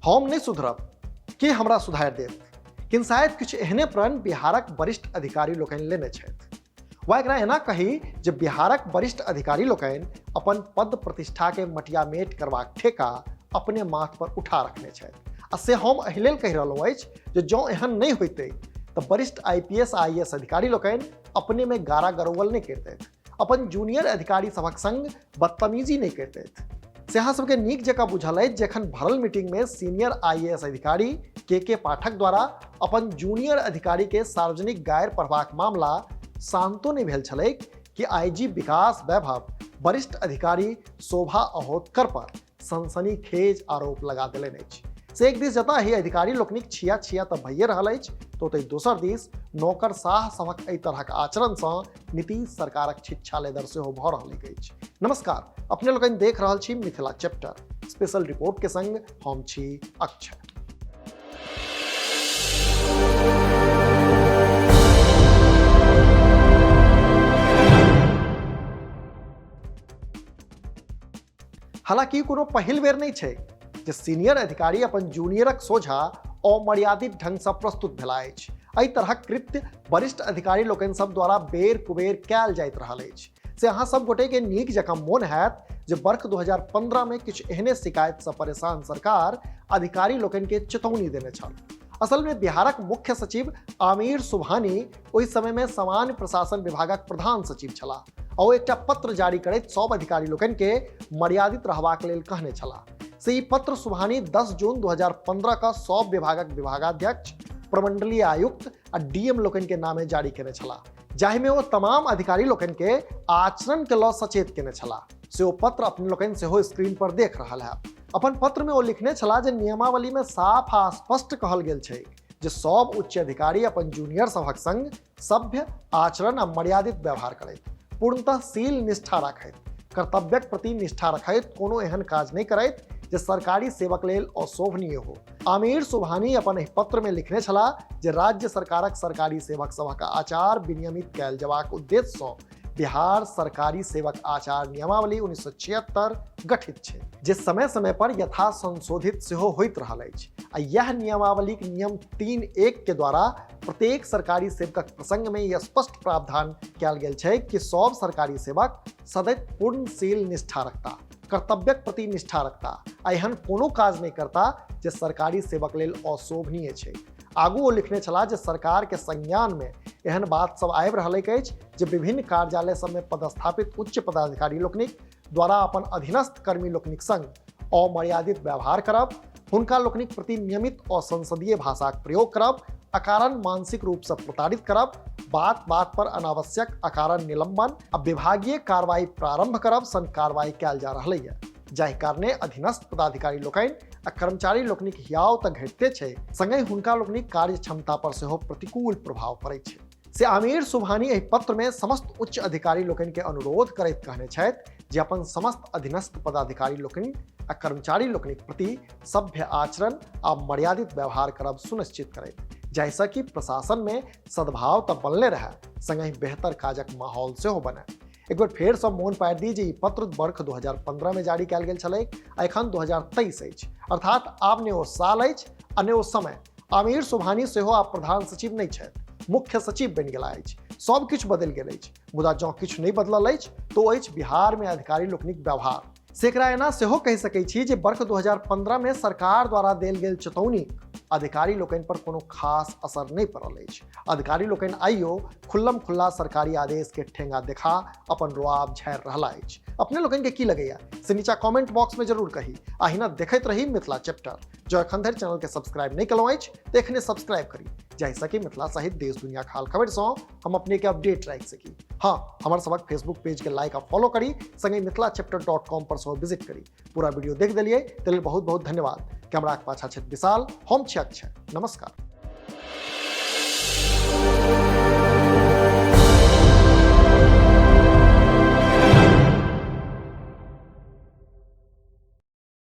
हम नहीं सुधरब के हमरा सुधार देत, किन शायद किछु एहने प्रण बिहारक वरिष्ठ अधिकारी लोकनि लेने छथि। वा एकरा एना कही जे बिहारक वरिष्ठ अधिकारी लोकनि अपन पद प्रतिष्ठा के मटियामेट करबाक ठेका अपने माथ पर उठा रखने छथि। आ से हम एहि लेल कहि रहलहुँ अछि जे जँ एहन नहीं होइतै तऽ वरिष्ठ IPS आ IAS अधिकारी लोकनि अपने में गारा गरोवल नहीं करतथि, अपन जूनियर अधिकारी सभक संग बदतमीजी नहीं करतथि। से अहाँ सबके नीक जकाँ बुझल अछि जखन भरल मीटिंग में सीनियर IAS अधिकारी के पाठक द्वारा अपन जूनियर अधिकारी के सार्वजनिक गायर पढ़बाक मामला शांतो नहीं भेल छलैक कि IG विकास वैभव वरिष्ठ अधिकारी शोभा अहोतकर पर सनसनीखेज आरोप लगा देलनि अछि। से एक दिस जतऽ ही अधिकारी लोकनिक छिया तऽ भइए रहल अछि, तो ओतहि दोसर दिस नौकरशाह सभक एहि तरहक आचरण सँ नीतीश सरकारक छिच्छा लेदर सेहो भऽ रहल अछि। नमस्कार, अपने लोकनि देख रहल छी मिथिला चैप्टर स्पेशल रिपोर्ट के संग हम छी अक्षय। हालांकि कोनो पहिल बेर नहीं छै जे सीनियर अधिकारी अपन जूनियरक सोझा अमर्यादित ढंग सँ प्रस्तुत भेला अछि। एहि तरहक कृत्य वरिष्ठ अधिकारी लोकनि सब द्वारा बेर कुबेर कयल जाइत रहल अछि। से अहाँ सब गोटे के नीक जकाँ मोन हैत जे वर्ष 2015 में किछु एहने शिकायत सँ परेशान सरकार अधिकारी लोकनि के चेतौनी देने छल। असल में बिहारक मुख्य सचिव आमिर सुबहानी ओहि समय में सामान्य प्रशासन विभागक प्रधान सचिव छलाह आ ओ एकटा पत्र जारी करैत सब अधिकारी लोकनि के मर्यादित रहबाक लेल कहने छलाह। से ई पत्र सुबहानी 10 जून 2015 का सब विभागक विभागाध्यक्ष, प्रमंडलीय आयुक्त आ DM लोकनि के नामे जारी केने छलाह, जाहि में वो तमाम अधिकारी लोकनि के आचरण के लऽ सचेत केने छलाह। से ओ पत्र अपने लोकनि सेहो स्क्रीन पर देख रहल है। अपन पत्र में वो लिखने छलाह जे नियमावली में साफ आ स्पष्ट कहल गेल छै जे सब उच्च अधिकारी अपन जूनियर सभक संग सभ्य आचरण आ मर्यादित व्यवहार करैत, पूर्णतः शील निष्ठा रखैत, कर्तव्यक प्रति निष्ठा रखैत कोनो एहन काज नहीं करैत जे सरकारी सेवक लेल अशोभनीय हो। आमिर सुबहानी अपन एहि पत्र में लिखने छलाह जे राज्य सरकारक सरकारी सेवक सभक आचार विनियमित कयल जेबाक उद्देश्य सँ बिहार सरकारी सेवक आचार नियमावली 1976 गठित छै, जे समय समय पर यथा संशोधित सेहो होइत रहल अछि। आ यह नियमावली नियम 3(1) के द्वारा प्रत्येक सरकारी सेवकक प्रसंग में यह स्पष्ट प्रावधान कयल गेल छै कि सब सरकारी सेवक सदैव पूर्णशील निष्ठा रखता, कर्तव्यक प्रति निष्ठा रखता आ एहन कोनो काज नहीं करता जे सरकारी सेवक लेल अशोभनीय छै। आगू वो लिखने छला जे सरकार के संज्ञान में एहन बात सब आबि रहल अछि जे विभिन्न कार्यालय सब में पदस्थापित उच्च पदाधिकारी लोकनिक द्वारा अपन अधीनस्थ कर्मी लोकनिक संग अमर्यादित व्यवहार करब, हुनका लोकनिक प्रति नियमित असंसदीय भाषाक प्रयोग करब, अकारण मानसिक रूप से प्रताड़ित करब, बात बात पर अनावश्यक अकारण निलंबन आ विभागीय कार्रवाई प्रारंभ करब सन कार्रवाई कयल जा रहल है, जाहि कारणे अधीनस्थ पदाधिकारी लोकनि आ कर्मचारी लोकनिक हियाव तऽ घटिते छै, संगे हुनका लोकनिक कार्य क्षमता पर सेहो प्रतिकूल प्रभाव पड़ैत छै। से आमिर सुबहानी एहि पत्र में समस्त उच्च अधिकारी लोकनि के अनुरोध करैत कहने छथि जे अपन समस्त अधीनस्थ पदाधिकारी लोकनि आ कर्मचारी लोकनिक प्रति सभ्य आचरण आ मर्यादित व्यवहार करब सुनिश्चित करैत, जाहिसँ कि प्रशासन में सद्भाव तऽ बनले रहे, संगे बेहतर काजक माहौल सेहो बने। एक बार फेर सब मोन पारि दी जे ई पत्र वर्ष 2015 में जारी कयल गेल छलै आ एखन 2023 अछि, अर्थात आब ने ओ साल अछि आ ने ओ समय। आमिर सुबहानी सेहो आब प्रधान सचिव नहीं छथि, मुख्य सचिव बनि गेला अछि। सब किछु बदलि गेल अछि, मुदा जँ किछु नहीं बदलल अछि तो अछि बिहार में अधिकारी लोकनिक व्यवहार। से एकरा एना सेहो कहि सकैत छी जे वर्ष 2015 में सरकार द्वारा देल गेल चेतौनी अधिकारी लोकनि पर कोनो खास असर नहीं पड़ल अछि। अधिकारी लोकनि आइयो खुल्लम खुल्ला सरकारी आदेश के ठेंगा देखा अपन रोआब झाड़ि रहला अछि। अपने लोकनि के की लगैया से नीचा कमेंट बॉक्स में जरूर कही। अहिना देखैत रही मिथिला चैप्टर। जो एखन धरि चैनल के सब्सक्राइब नहीं केलहुँ अछि तऽ एखने सब्सक्राइब करी, जाहिसँ कि मिथिला सहित देश दुनिया के हाल खबर सँ हम अपने के अपडेट राखि सकी। हाँ, हमर सबक फेसबुक पेज के लाइक आ फॉलो करी, संगे मिथिलाचैप्टर.com पर सेहो विजिट करी। पूरा वीडियो देख देलिए ताहि लेल बहुत बहुत धन्यवाद। कैमरा के पाछा छथि विशाल, हम छी अक्षय। नमस्कार।